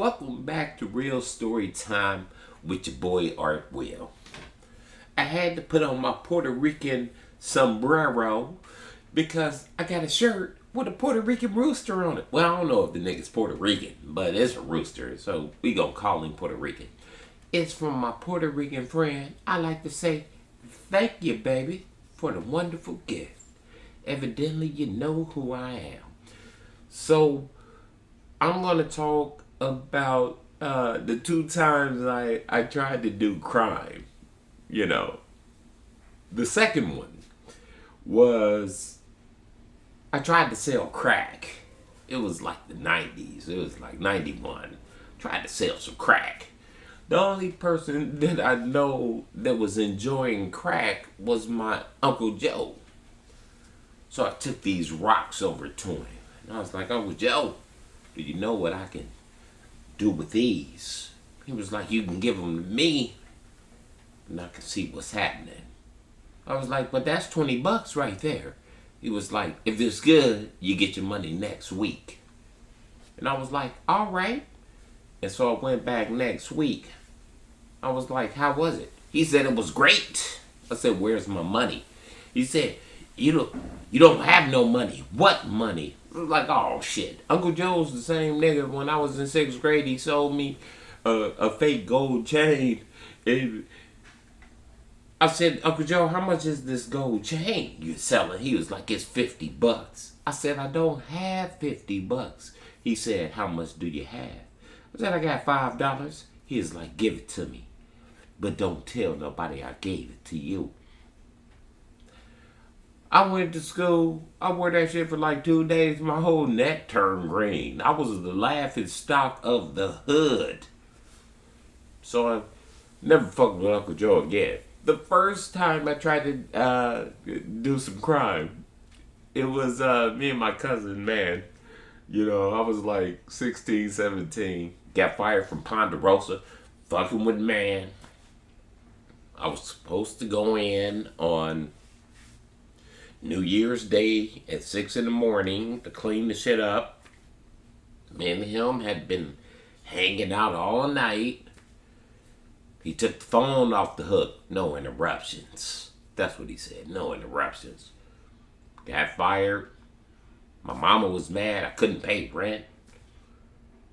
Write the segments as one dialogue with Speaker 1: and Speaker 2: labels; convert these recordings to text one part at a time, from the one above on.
Speaker 1: Welcome back to Real Story Time with your boy Art Will. I had to put on my Puerto Rican sombrero because I got a shirt with a Puerto Rican rooster on it. Well, I don't know if the nigga's Puerto Rican, but it's a rooster, so we gonna call him Puerto Rican. It's from my Puerto Rican friend. I like to say, thank you, baby, for the wonderful gift. Evidently, you know who I am. So, I'm gonna talk about the two times I tried to do crime. You know, the second one was I tried to sell crack. It was like the 90s. It was like 91. Tried to sell some crack. The only person that I know that was enjoying crack was my Uncle Joe. So I took these rocks over to him. And I was like, Uncle Joe, do you know what I can do with these? He was like, you can give them to me and I can see what's happening. I was like, but that's $20 right there. He was like, if it's good, you get your money next week. And I was like, all right. And so I went back next week. I was like, how was it? He said it was great. I said, where's my money? He said, you don't have no money. What money? I was like, oh shit. Uncle Joe's the same nigga. When I was in 6th grade, he sold me a fake gold chain. And I said, Uncle Joe, how much is this gold chain you're selling? He was like, it's $50. I said, I don't have $50. He said, how much do you have? I said, I got $5. He was like, give it to me. But don't tell nobody I gave it to you. I went to school. I wore that shit for like 2 days. My whole neck turned green. I was the laughing stock of the hood. So I never fucked with Uncle Joe again. The first time I tried to do some crime, it was me and my cousin, man. You know, I was like 16, 17. Got fired from Ponderosa. Fucking with man. I was supposed to go in on New Year's Day at 6 in the morning to clean the shit up. Me and him had been hanging out all night. He took the phone off the hook. No interruptions. That's what he said. No interruptions. Got fired. My mama was mad. I couldn't pay rent.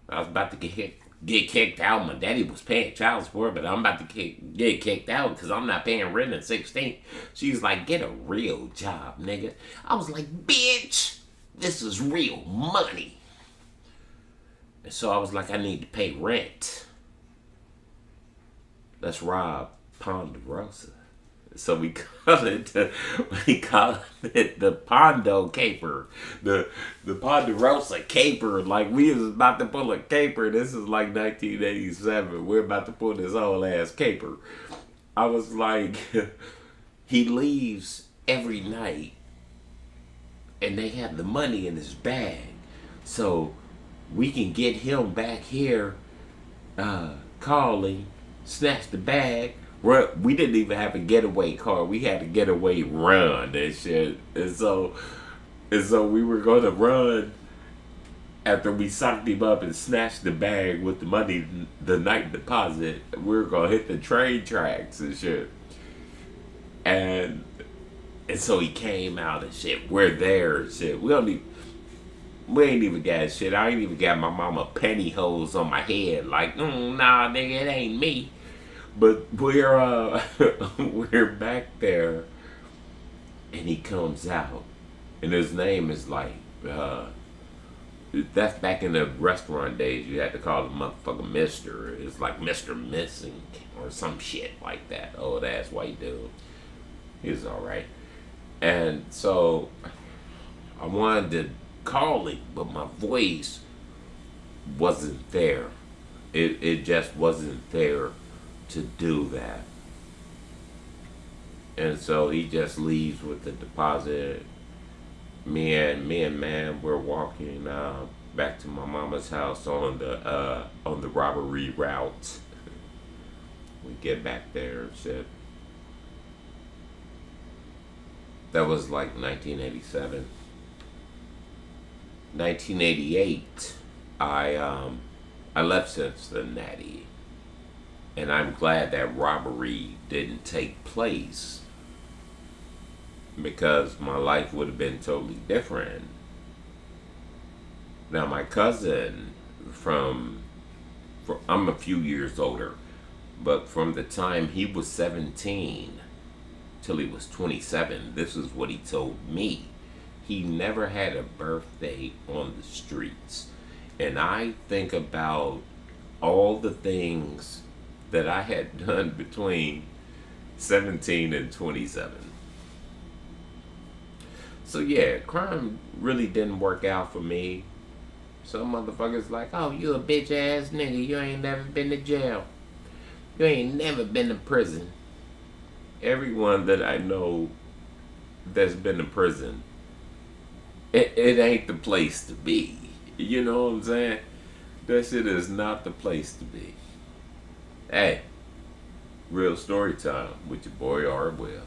Speaker 1: I was about to get kicked out. My daddy was paying child support, but I'm about to get kicked out because I'm not paying rent at 16. She's like, get a real job, nigga. I was like, bitch, this is real money. And so I was like, I need to pay rent. Let's rob Ponderosa. So we call it the Pondo Caper, the Ponderosa Caper. Like we was about to pull a caper. This is like 1987. We're about to pull this whole ass caper. I was like, he leaves every night, and they have the money in his bag, so we can get him back here, calling, snatch the bag. We didn't even have a getaway car. We had a getaway run and shit. And so we were going to run after we socked him up and snatched the bag with the money, the night deposit. We were going to hit the train tracks and shit. And so he came out and shit. We're there and shit. We ain't even got shit. I ain't even got my mama pantyhose on my head. Like, nah, nigga, it ain't me. But we're we're back there, and he comes out, and his name is like that's back in the restaurant days. You had to call the motherfucker Mister. It's like Mister Missing or some shit like that. Oh, that's white dude. He's all right, and so I wanted to call him, but my voice wasn't there. It just wasn't there to do that. And so he just leaves with the deposit. Me and man, we're walking back to my mama's house on the robbery route. We get back there and shit. That was like 1987. 1988. I I left Cincinnati, and I'm glad that robbery didn't take place because my life would have been totally different. Now, my cousin I'm a few years older, but from the time he was 17 till he was 27, this is what he told me. He never had a birthday on the streets. And I think about all the things that I had done between 17 and 27. So yeah, crime really didn't work out for me. Some motherfuckers like, oh, you a bitch ass nigga. You ain't never been to jail. You ain't never been to prison. Everyone that I know that's been to prison, it ain't the place to be. You know what I'm saying? That shit is not the place to be. Hey, real story time with your boy R. Will.